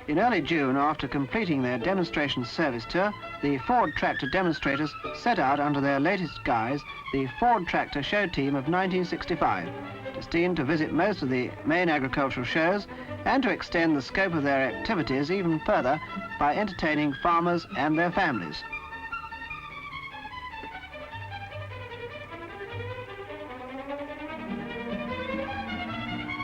In early June, after completing their demonstration service tour, the Ford Tractor demonstrators set out under their latest guise, the Ford Tractor Show Team of 1965, destined to visit most of the main agricultural shows and to extend the scope of their activities even further by entertaining farmers and their families.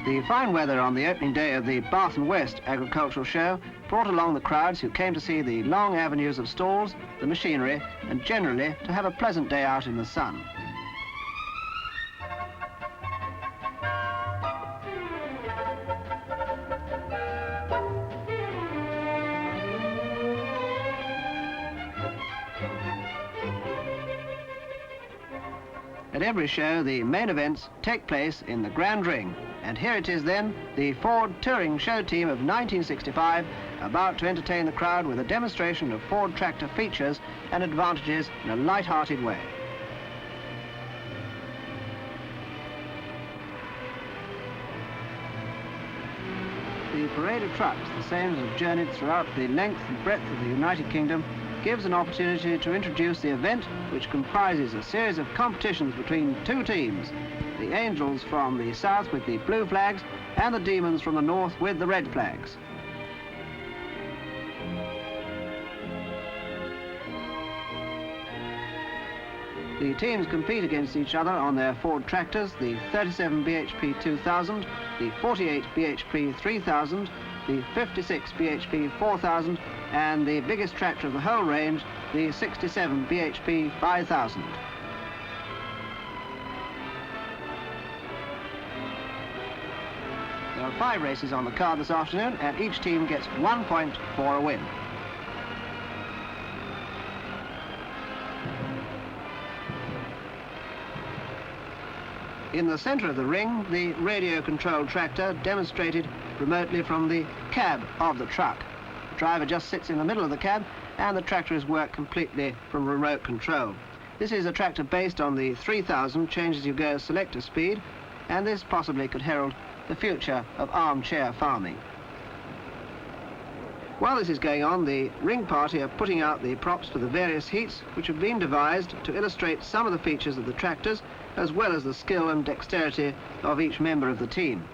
The fine weather on the opening day of the Bath and West Agricultural Show brought along the crowds who came to see the long avenues of stalls, the machinery, and generally to have a pleasant day out in the sun. At every show, the main events take place in the Grand Ring. And here it is then, the Ford Touring Show Team of 1965, about to entertain the crowd with a demonstration of Ford Tractor features and advantages in a light-hearted way. The parade of trucks, the same as have journeyed throughout the length and breadth of the United Kingdom, gives an opportunity to introduce the event, which comprises a series of competitions between two teams, the Angels from the south with the blue flags and the Demons from the north with the red flags. The teams compete against each other on their Ford tractors, the 37 bhp 2000, the 48 bhp 3000, the 56 bhp 4000, and the biggest tractor of the whole range, the 67 bhp 5000. There are 5 races on the card this afternoon, and each team gets 1 point for a win. In the centre of the ring, the radio-controlled tractor demonstrated remotely from the cab of the truck. The driver just sits in the middle of the cab, and the tractor is worked completely from remote control. This is a tractor based on the 3000 change-as-you-go selector speed, and this possibly could herald the future of armchair farming. While this is going on, the ring party are putting out the props for the various heats, which have been devised to illustrate some of the features of the tractors, as well as the skill and dexterity of each member of the team.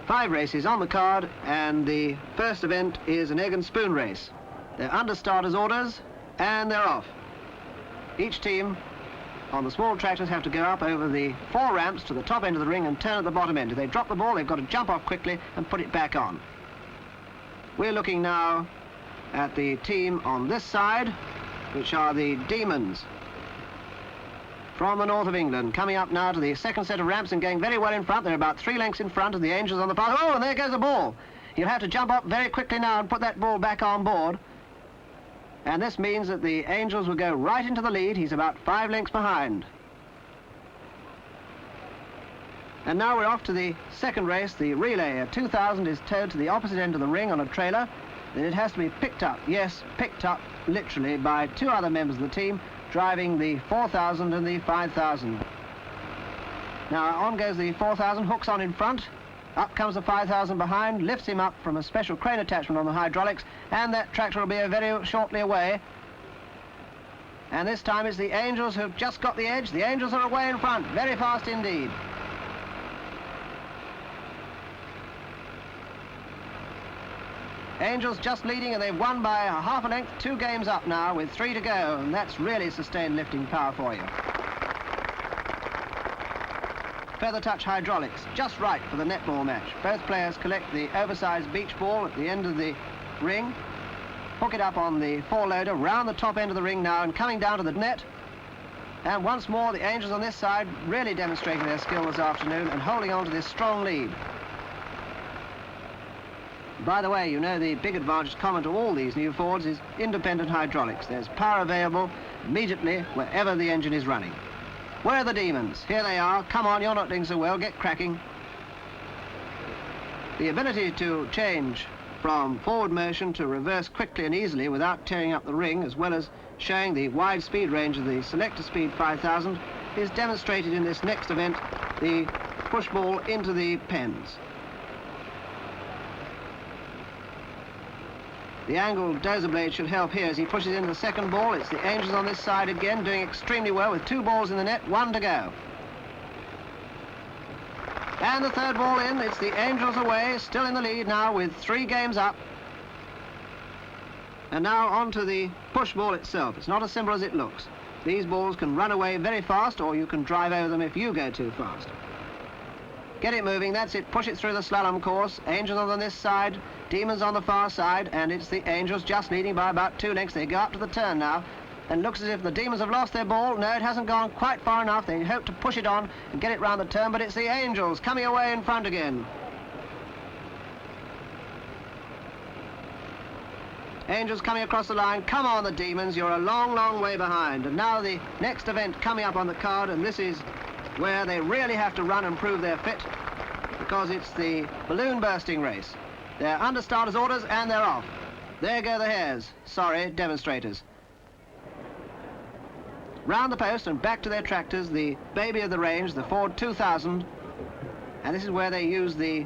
Five races on the card, and the first event is an egg and spoon race. They're under starters' orders, and they're off. Each team on the small tractors have to go up over the 4 ramps to the top end of the ring and turn at the bottom end. If they drop the ball, they've got to jump off quickly and put it back on. We're looking now at the team on this side, which are the Demons from the north of England, coming up now to the second set of ramps and going very well in front. They're about 3 lengths in front of the Angels on the path. Oh, and there goes the ball. You'll have to jump up very quickly now and put that ball back on board. And this means that the Angels will go right into the lead. He's about 5 lengths behind. And now we're off to the second race, the relay. A 2000 is towed to the opposite end of the ring on a trailer. Then it has to be picked up, yes, picked up literally by 2 other members of the team, driving the 4000 and the 5000. Now on goes the 4000, hooks on in front. Up comes the 5000 behind, lifts him up from a special crane attachment on the hydraulics, and that tractor will be very shortly away. And this time it's the Angels who've just got the edge. The Angels are away in front, very fast indeed. Angels just leading, and they've won by a half a length, 2 games up now with 3 to go, and that's really sustained lifting power for you. Feather touch hydraulics, just right for the netball match. Both players collect the oversized beach ball at the end of the ring, hook it up on the 4-loader, round the top end of the ring now and coming down to the net. And once more, the Angels on this side really demonstrating their skill this afternoon and holding on to this strong lead. By the way, you know the big advantage common to all these new Fords is independent hydraulics. There's power available immediately wherever the engine is running. Where are the Demons? Here they are. Come on, you're not doing so well. Get cracking. The ability to change from forward motion to reverse quickly and easily without tearing up the ring, as well as showing the wide speed range of the selector speed 5000, is demonstrated in this next event, the push ball into the pens. The angled dozer blade should help here as he pushes in the second ball. It's the Angels on this side again, doing extremely well with 2 balls in the net, 1 to go. And the third ball in, it's the Angels away, still in the lead now with 3 games up. And now on to the push ball itself. It's not as simple as it looks. These balls can run away very fast, or you can drive over them if you go too fast. Get it moving, that's it, push it through the slalom course. Angels on this side, Demons on the far side, and it's the Angels just leading by about 2 lengths. They go up to the turn now, and looks as if the Demons have lost their ball. No, it hasn't gone quite far enough. They hope to push it on and get it round the turn, but it's the Angels coming away in front again. Angels coming across the line. Come on, the Demons, you're a long, long way behind. And now the next event coming up on the card, and this is where they really have to run and prove their fit, because it's the balloon bursting race. They're under starters' orders and they're off. There go the hares. Sorry, demonstrators. Round the post and back to their tractors, the baby of the range, the Ford 2000. And this is where they use the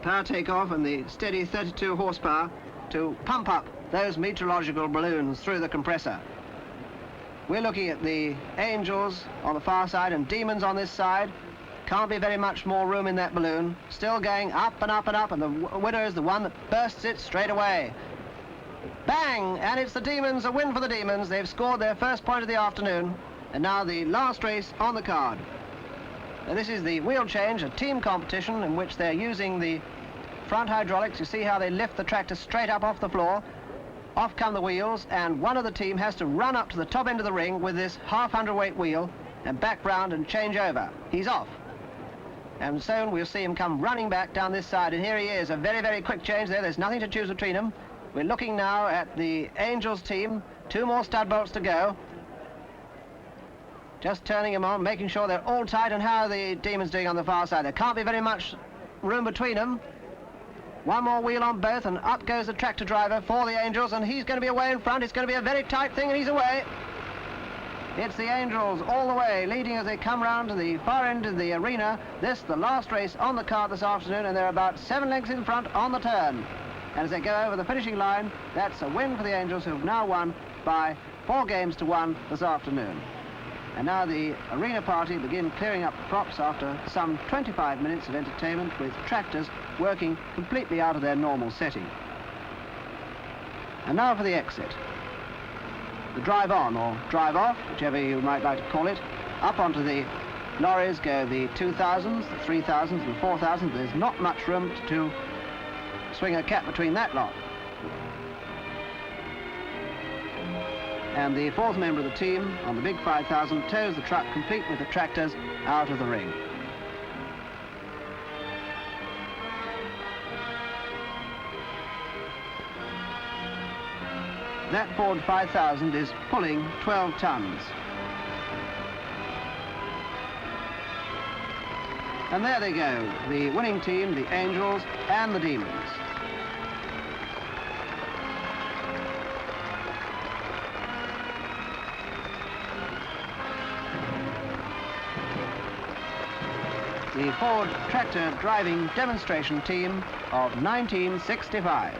power takeoff and the steady 32 horsepower to pump up those meteorological balloons through the compressor. We're looking at the Angels on the far side and Demons on this side. Can't be very much more room in that balloon. Still going up and up and up, and the winner is the one that bursts it straight away. Bang! And it's the Demons, a win for the Demons. They've scored their first point of the afternoon. And now the last race on the card. Now this is the wheel change, a team competition in which they're using the front hydraulics. You see how they lift the tractor straight up off the floor. Off come the wheels, and one of the team has to run up to the top end of the ring with this half hundredweight wheel and back round and change over. He's off. And soon we'll see him come running back down this side, and here he is, a very, very quick change there. There's nothing to choose between them. We're looking now at the Angels team. 2 more stud bolts to go. Just turning them on, making sure they're all tight. And how are the Demons doing on the far side? There can't be very much room between them. 1 more wheel on both, and up goes the tractor driver for the Angels, and he's going to be away in front. It's going to be a very tight thing, and he's away. It's the Angels all the way, leading as they come round to the far end of the arena. This, the last race on the card this afternoon, and they're about 7 lengths in front on the turn. And as they go over the finishing line, that's a win for the Angels, who've now won by 4 games to 1 this afternoon. And now the arena party begin clearing up the props after some 25 minutes of entertainment, with tractors working completely out of their normal setting. And now for the exit. The drive on or drive off, whichever you might like to call it. Up onto the lorries go the 2000s, the 3000s and the 4000s. There's not much room to swing a cat between that lot. And the 4th member of the team on the big 5000 tows the truck complete with the tractors out of the ring. That Ford 5000 is pulling 12 tons. And there they go, the winning team, the Angels and the Demons. The Ford tractor driving demonstration team of 1965.